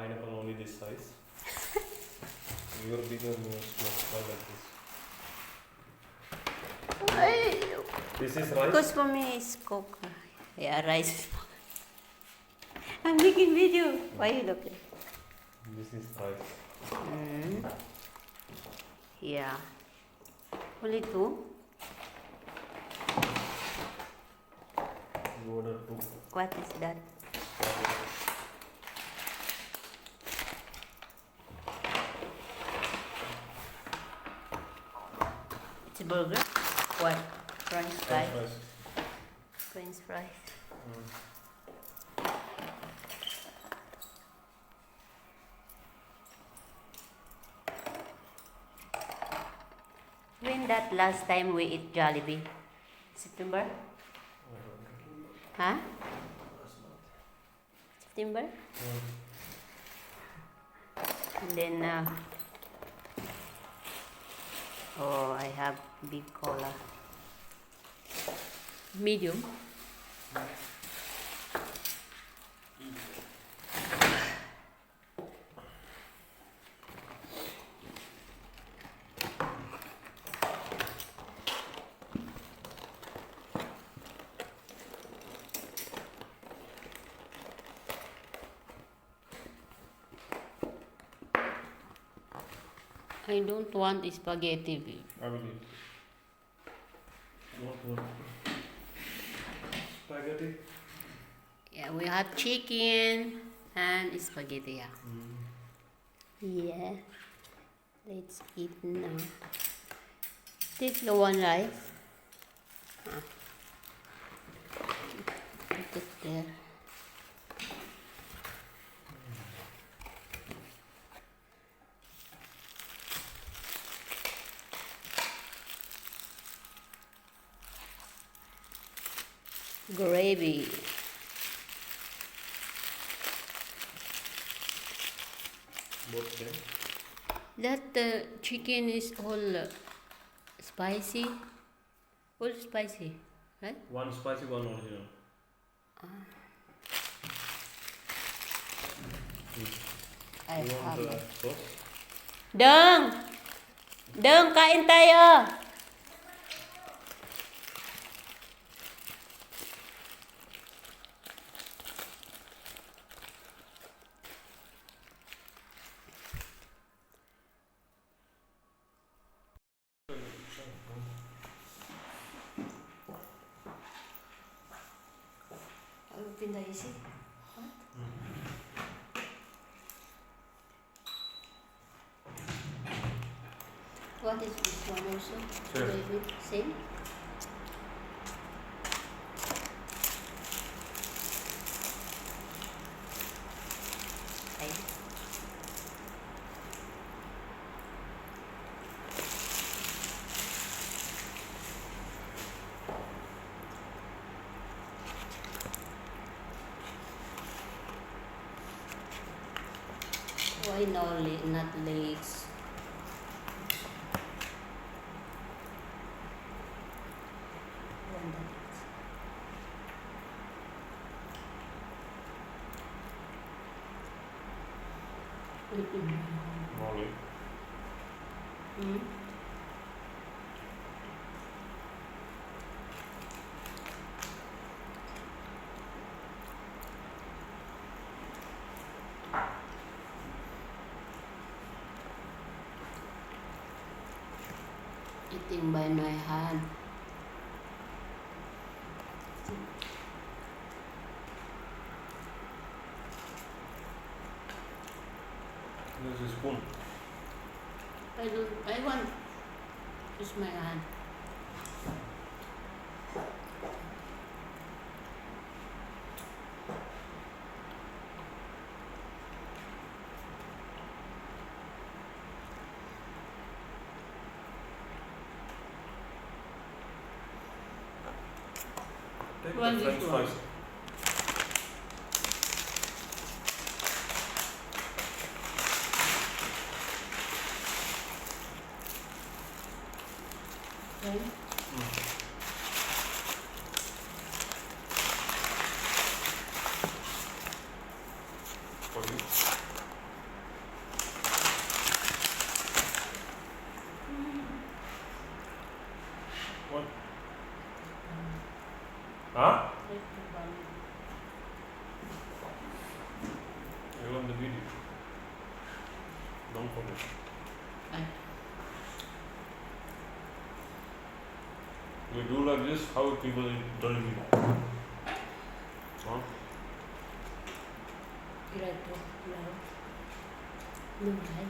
pineapple only this size. Your bigger meals not like this. This is rice. Because for me it's cook. Yeah, rice. I'm making video. Why you looking? This is rice. Yeah. Only two. You order two. What is that? It's a burger. What? French fries. French French fries. When that last time we eat Jollibee? September? Huh? September? And then, oh, I have big cola. Medium. I don't want spaghetti. I will eat. What? Spaghetti? Yeah, we have chicken and spaghetti. Yeah. Let's eat now. Take the one rice. Put it there. Gravy. Both same. That chicken is all spicy. All spicy, right? One spicy, one original. I You want have. the sauce? Deng! Deng, kain tayo! Pindah isi. What is this one also? Same. Maybe same. Okay. Why not legs? Only. Eating by my hand. This is spoon. I want use my hand. Take One the French this one. fries. Okay. For you. focus. Ay, You do like this, how people don't eat? Huh? diretso. Laro. Lumay.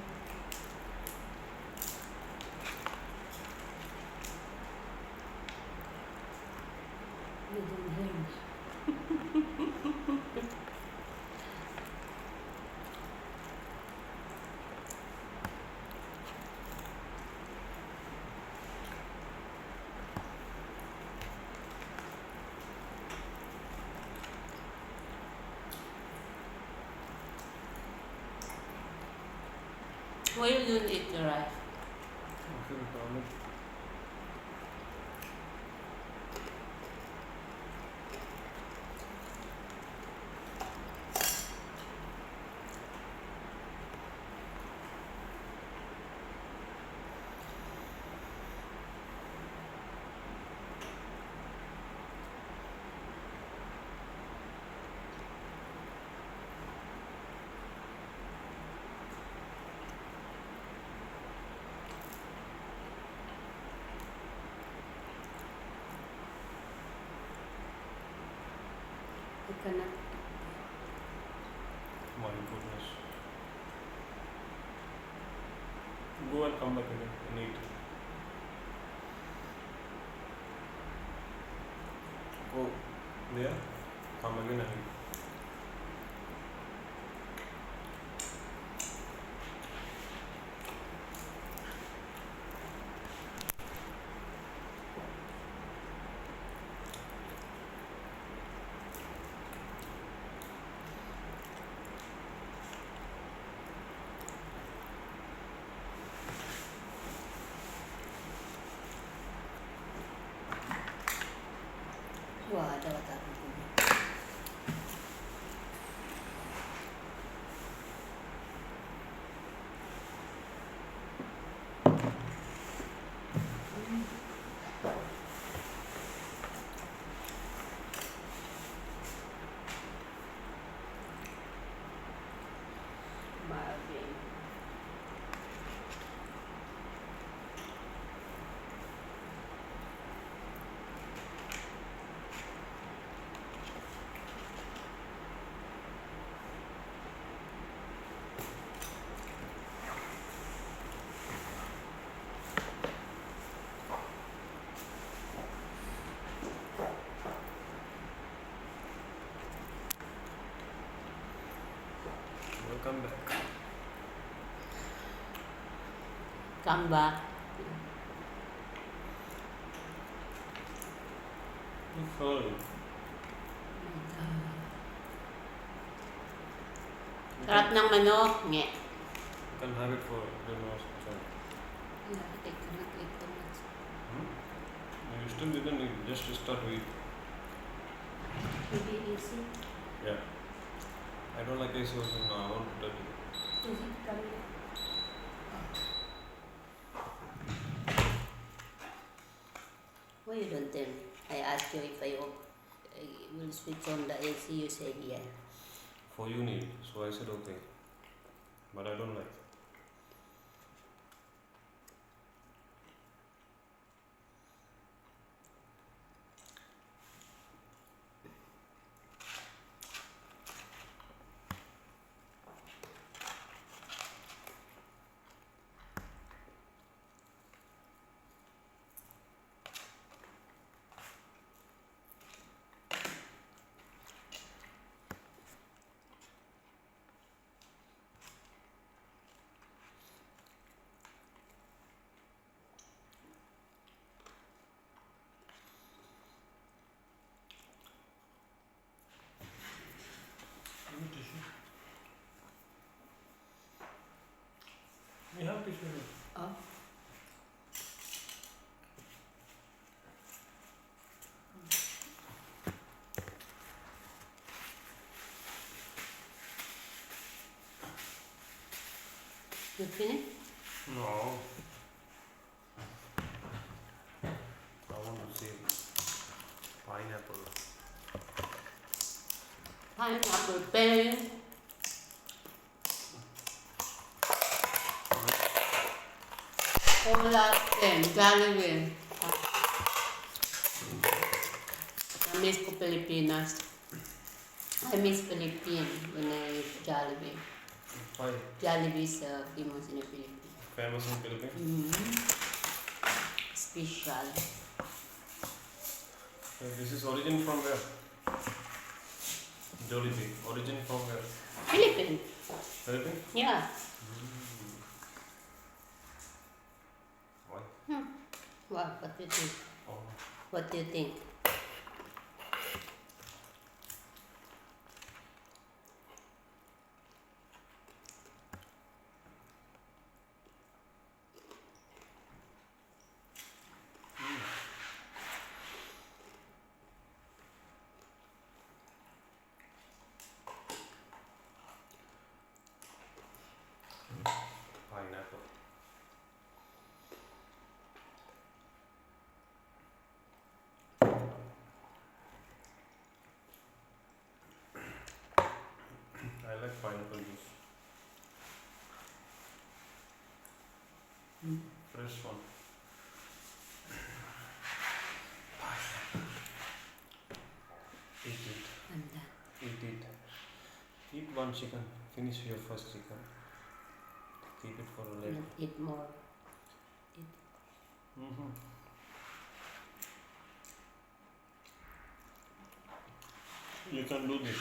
You don't hear me. Why you don't eat the rice? Okay, darling. You cannot. My goodness. Go and come back again and eat. Go there, come again and eat. Wah, ada kata aku. Marvin. Welcome back. Come back. Sorry. Sarap ng manok. Nge. You can have it for dinner. You still didn't eat, just start to eat. Maybe easy. Yeah. I don't like ice also now. I want to touch it. Is it coming? Why you don't tell me? I asked you if I will switch on the AC. You said yeah. For you need, so I said okay. But I don't like. You have tissue. Oh. You finished? No. I want to see pineapple. Pineapple pen. Cola and Jollibee. I miss ko Pilipinas. I miss Philippines when I eat Jollibee. Why? Jollibee is famous in the Philippines. Famous in Philippines? Special. This is origin from where? Jollibee. Origin from where? Philippines? Philippines? Yeah. Why? What do you think? Oh. What do you think? Pineapple. I like pineapple juice. Fresh one. Eat it. I'm done. Eat it. Eat one chicken. Finish your first chicken. Keep it for later. Not eat more. Mm-hmm. You can do this.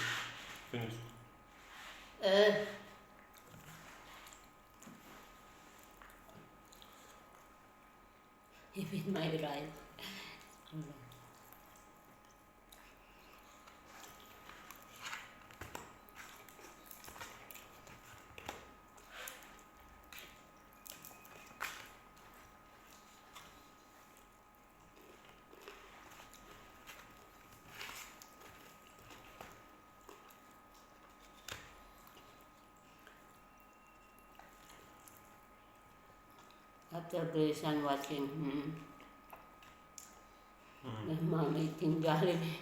Finish. Even my rice. After Grace and watching my mom eating Jollibee.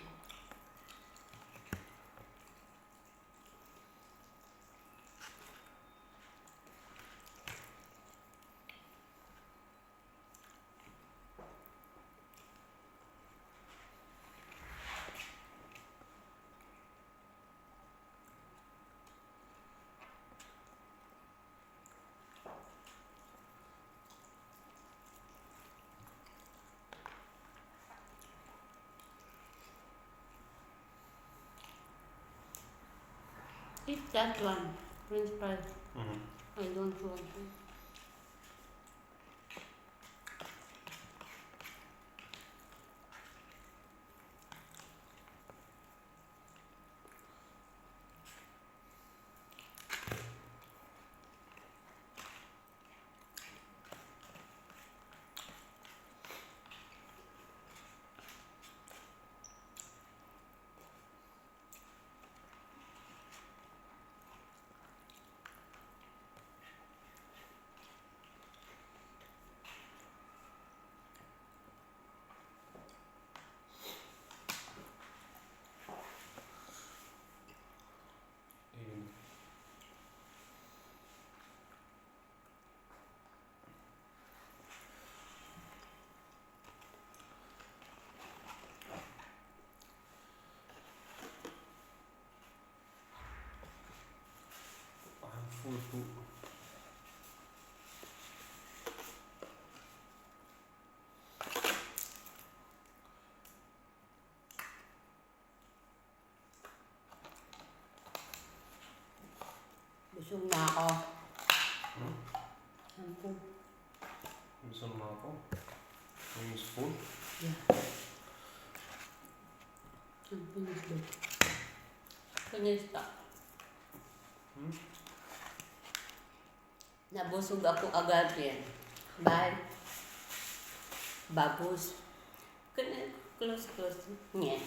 Eat that one, French fries. I don't want it. Even. I'm full too. Busog na ako. I'm full. Busog na ako. Means full. Yeah. I'm finished though. Finished na. Nabusog ako agad yan. Bye. Babos. Close. Yeah.